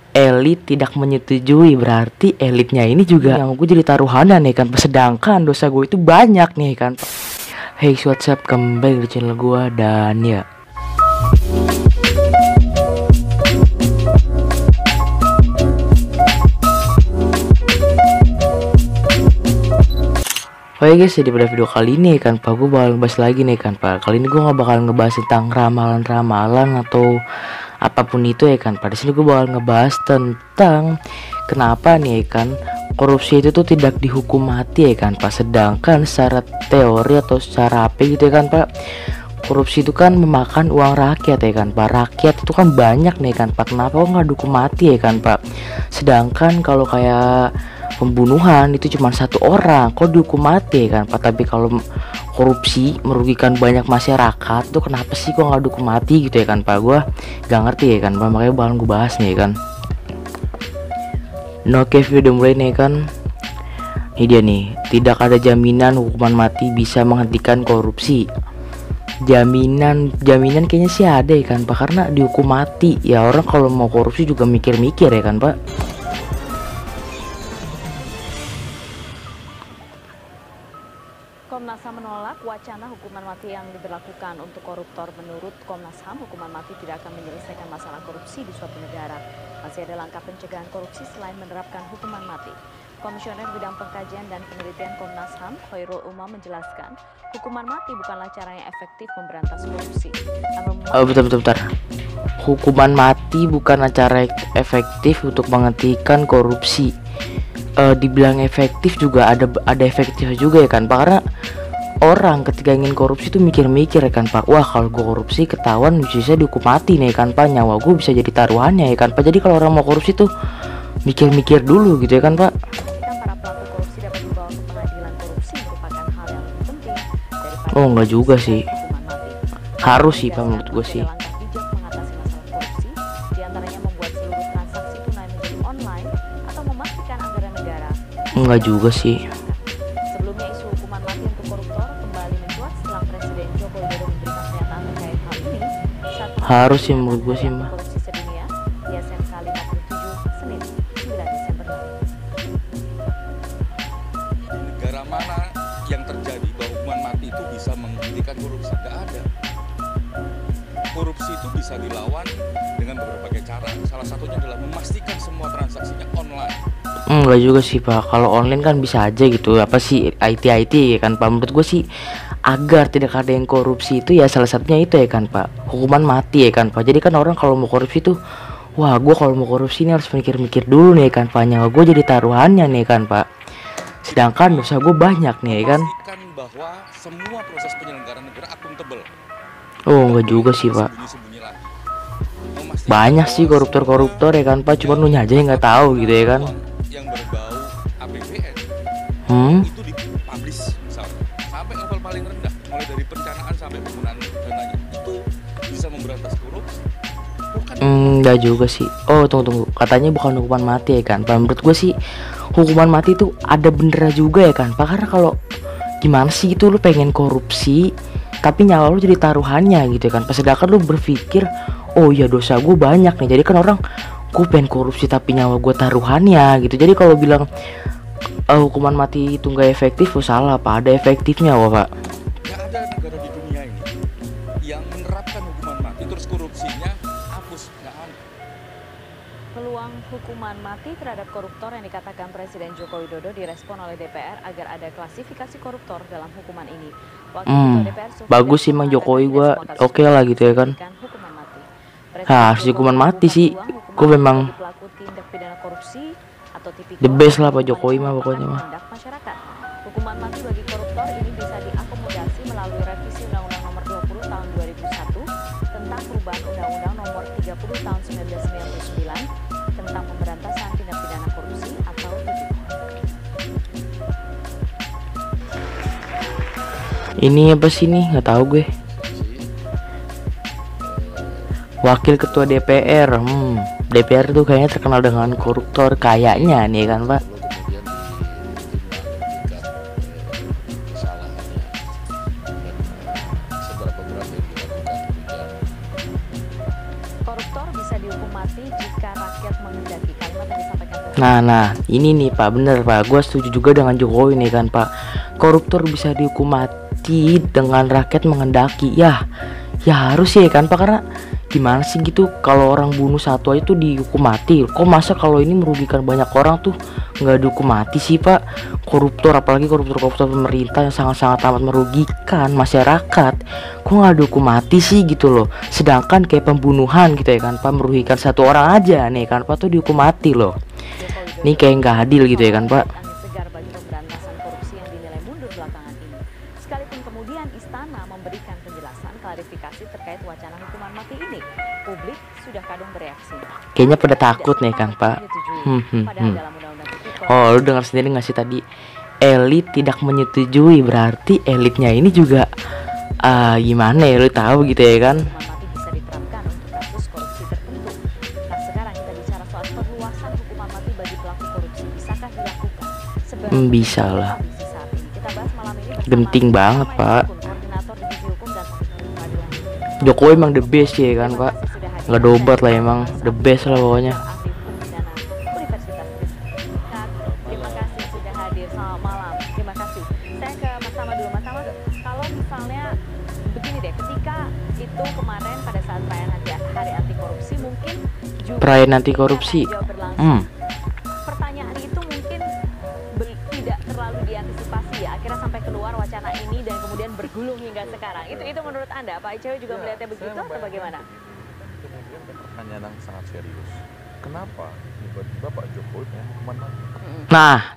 elit tidak menyetujui, berarti elitnya ini juga yang gue jadi taruhannya nih kan, sedangkan dosa gue itu banyak nih kan. Hey what's up, kembali di channel gue. Dan ya, oke guys, jadi pada video kali ini kan Pak, gue bakal ngebahas lagi nih kan Pak. Kali ini gue gak bakal ngebahas tentang ramalan-ramalan atau apapun itu ya kan Pak. Di sini gue bakal ngebahas tentang kenapa nih kan korupsi itu tuh tidak dihukum mati ya kan Pak. Sedangkan secara teori atau secara apa gitu ya kan Pak, korupsi itu kan memakan uang rakyat ya kan Pak. Rakyat itu kan banyak nih kan Pak, kenapa kok nggak dihukum mati ya kan Pak. Sedangkan kalau kayak pembunuhan itu cuma satu orang kok dihukum mati ya kan Pak. Tapi kalau korupsi merugikan banyak masyarakat tuh kenapa sih kok nggak dihukum mati gitu ya kan Pak. Gua gak ngerti ya kan Pak, makanya bakal gue bahas nih kan. Nah, oke, video mulai nih kan. Ini dia nih, tidak ada jaminan hukuman mati bisa menghentikan korupsi. Jaminan kayaknya sih ada ya kan Pak, karena dihukum mati ya orang kalau mau korupsi juga mikir-mikir ya kan Pak. Komnas HAM menolak wacana hukuman mati yang diberlakukan untuk koruptor. Menurut Komnas HAM, hukuman mati tidak akan menyelesaikan masalah korupsi di suatu negara. Masih ada langkah pencegahan korupsi selain menerapkan hukuman mati. Komisioner Bidang Pengkajian dan Penelitian Komnas HAM, Khairul Umam, menjelaskan, hukuman mati bukanlah cara yang efektif memberantas korupsi. Bentar. Hukuman mati bukan cara efektif untuk menghentikan korupsi. Dibilang efektif juga ada efektif juga ya kan Pak, karena orang ketika ingin korupsi tuh mikir-mikir ya kan Pak. Wah, kalau gue korupsi ketahuan bisa dihukum mati nih kan Pak, nyawa gue bisa jadi taruhannya ya kan Pak. Jadi kalau orang mau korupsi tuh mikir-mikir dulu gitu ya kan Pak. Para pelaku korupsi dapat dibawa ke pengadilan korupsi merupakan hal yang lebih penting daripada Oh, enggak juga sih, hukuman mati. harus sih Pak menurut gue sih. Langkah bijak mengatasi masalah korupsi, diantaranya membuat seluruh transaksi tunai menjadi online atau memastikan anggaran negara. Enggak juga sih. Sebelumnya isu hukuman mati untuk koruptor kembali mencuat setelah Presiden Joko Widodo memberikan pernyataan terkait hal ini saat Harus sih menurut gue sih mah. korupsi sedunia di SMK 57 Senin 9 Desember lalu. Negara mana yang terjadi bahwa hukuman mati itu bisa menghentikan korupsi? Tidak ada. Korupsi itu bisa dilawan dengan berbagai cara. Salah satunya adalah memastikan semua transaksinya online. Enggak juga sih Pak, kalau online kan bisa aja gitu, apa sih IT ya kan Pak. Menurut gue sih agar tidak ada yang korupsi itu ya salah satunya itu ya kan Pak, hukuman mati ya kan Pak. Jadi kan orang kalau mau korupsi tuh, wah gue kalau mau korupsi ini harus mikir-mikir dulu nih kan Pak, nyawa gue jadi taruhannya nih kan Pak. Sedangkan dosa gue banyak nih ya kan. Memastikan bahwa semua proses penyelenggaraan negara akuntabel. Oh enggak juga sih Pak, Sembunyi-sembunyi lagi. banyak sih koruptor ya kan Pak, cuma lu aja yang nggak tahu gitu ya kan. Yang berbau APBN itu dipublish misalnya sampai level paling rendah, mulai dari perencanaan sampai penggunaan dananya, itu bisa memberantas korupsi. Bukan Enggak juga sih. Oh tunggu, katanya bukan hukuman mati ya kan Pak. Menurut gue sih hukuman mati itu ada bener juga ya kan Pak, karena kalau gimana sih itu lu pengen korupsi tapi nyawa lu jadi taruhannya gitu ya kan Pak. Sedangkan lu berpikir, oh ya dosa gue banyak nih, jadi kan orang gue pengen korupsi tapi nyawa gue taruhannya gitu. Jadi kalau bilang hukuman mati itu nggak efektif, oh salah Pak, ada efektifnya wah Pak. nggak ada negara di dunia ini yang menerapkan hukuman mati terus korupsinya hapus, nggak ada. Peluang hukuman mati terhadap koruptor yang dikatakan Presiden Joko Widodo direspon oleh DPR agar ada klasifikasi koruptor dalam hukuman ini. Wakil Ketua DPR Bagus sih Mang Jokowi, gue oke lah gitu ya kan. Hukuman mati. Harus hukuman mati sih, gue memang pelaku tindak pidana korupsi atau tipikor the best lah Pak Jokowi mah pokoknya mah. tindak masyarakat. Hukuman mati bagi koruptor ini bisa diakomodasi melalui revisi Undang-Undang Nomor 20 Tahun 2001 tentang perubahan Undang-Undang Nomor 30 Tahun 1999 tentang pemberantasan tindak pidana korupsi atau tipikor. Ini apa sih nih? Nggak tahu gue. Wakil Ketua DPR. DPR tuh kayaknya terkenal dengan koruptor kayaknya nih kan Pak. Kemudian ditindak kesalahannya dan seberapa berat yang dilakukan kemudian. Koruptor bisa dihukum mati jika rakyat rakyat menghendaki. Kalimat yang disampaikan Nah, ini nih Pak, bener Pak, gue setuju juga dengan Jokowi nih kan Pak. Koruptor bisa dihukum mati dengan rakyat menghendaki. Ya harus ya kan Pak, karena gimana sih gitu kalau orang bunuh satu aja tuh dihukum mati. Kok masa kalau ini merugikan banyak orang tuh nggak dihukum mati sih Pak? Koruptor, apalagi koruptor pemerintah yang sangat-sangat amat merugikan masyarakat, kok nggak dihukum mati sih gitu loh. Sedangkan kayak pembunuhan gitu ya kan Pak, merugikan satu orang aja nih kan Pak tuh dihukum mati loh. Ini kayak nggak adil gitu ya kan Pak. angin segar bagi pemberantasan korupsi yang dinilai mundur belakangan ini. Sekalipun kemudian istana memberikan penjelasan klarifikasi terkait wacana hukuman mati ini, publik sudah kadung bereaksi. Kayaknya pada takut nih kan Pak. Padahal dalam undang-undang tipikor Oh, lu dengar sendiri nggak sih tadi? Elit tidak menyetujui, berarti elitnya ini juga gimana ya, lu tahu gitu ya kan? hukuman mati bisa diterapkan untuk kasus korupsi tertentu. Nah, sekarang kita bicara soal perluasan hukuman mati bagi pelaku korupsi. Bisakah dilakukan? Bisa lah. Kondisi saat ini. Kita bahas malam ini bersama Genting banget, Rahmat Pak. Hukum, Koordinator Divisi Hukum dan Pengadilan. Jokowi emang the best ya kan Pak. Terima kasih sudah hadir. Nggak dobat lah emang, the best lah pokoknya. Ahli Hukum Pidana Universitas Kristen. Terima kasih sudah hadir. Selamat malam. Terima kasih. Saya ke Mas Tama dulu. Mas Tama, kalau misalnya begini deh, ketika itu kemarin pada saat perayaan hari anti korupsi mungkin juga Perayaan anti korupsi. jauh berlangsung. Hmm. Pertanyaan itu mungkin tidak terlalu diantisipasi ya, akhirnya sampai keluar wacana ini dan kemudian bergulung hingga sekarang. Itu menurut Anda, Pak Icw juga melihatnya begitu atau bagaimana? Kemudian ada pertanyaan yang sangat serius. Kenapa tiba-tiba Pak Jokowi pengen hukuman mati?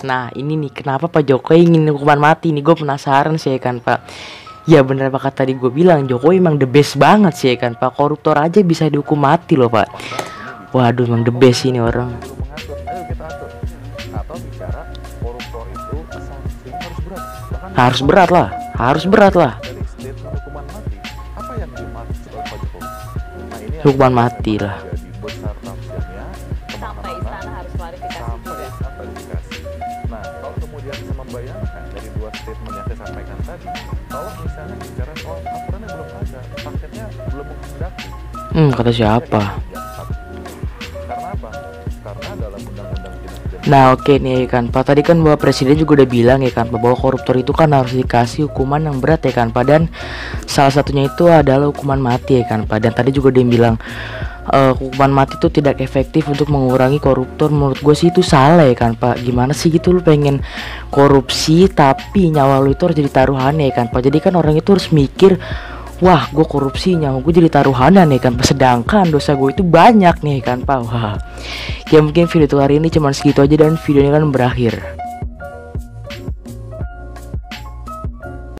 Nah ini nih kenapa Pak Jokowi ingin hukuman mati nih, gue penasaran sih ya kan Pak. Ya bener Pak, kata tadi gue bilang Jokowi emang the best banget sih ya kan Pak. Koruptor aja bisa dihukum mati loh Pak. Waduh emang the best ini orang. Belum mengatur, ayo kita atur. Atau bicara koruptor itu sanksinya harus berat. Bahkan Harus berat lah. dari statement hukuman mati, apa yang dimaksud oleh Pak Jokowi? Nah ini yang Hukuman mati lah. jadi besar tafsirnya, Sampai istana harus klarifikasi sampai juga. istana klarifikasi. Nah kalau kemudian bisa membayangkan dari dua statement yang saya sampaikan tadi, kalau misalnya bicara soal aturannya belum ada, paketnya belum menghendaki. Kata siapa? Karena apa? Karena dalam undang-undang tindak pidana Nah oke nih kan Pak, tadi kan Bapak Presiden juga udah bilang ya kan Pak, bahwa koruptor itu kan harus dikasih hukuman yang berat ya kan Pak. Dan salah satunya itu adalah hukuman mati ya kan Pak. Dan tadi juga dia bilang hukuman mati itu tidak efektif untuk mengurangi koruptor. Menurut gue sih itu salah ya kan Pak. Gimana sih gitu lu pengen korupsi tapi nyawa lu itu harus jadi taruhannya ya kan Pak. Jadi kan orang itu harus mikir, wah gue korupsi nyawa gue jadi taruhanan ya kan Pak, sedangkan dosa gue itu banyak nih kan Pak. Wah ya mungkin video tuh hari ini cuma segitu aja dan videonya kan berakhir.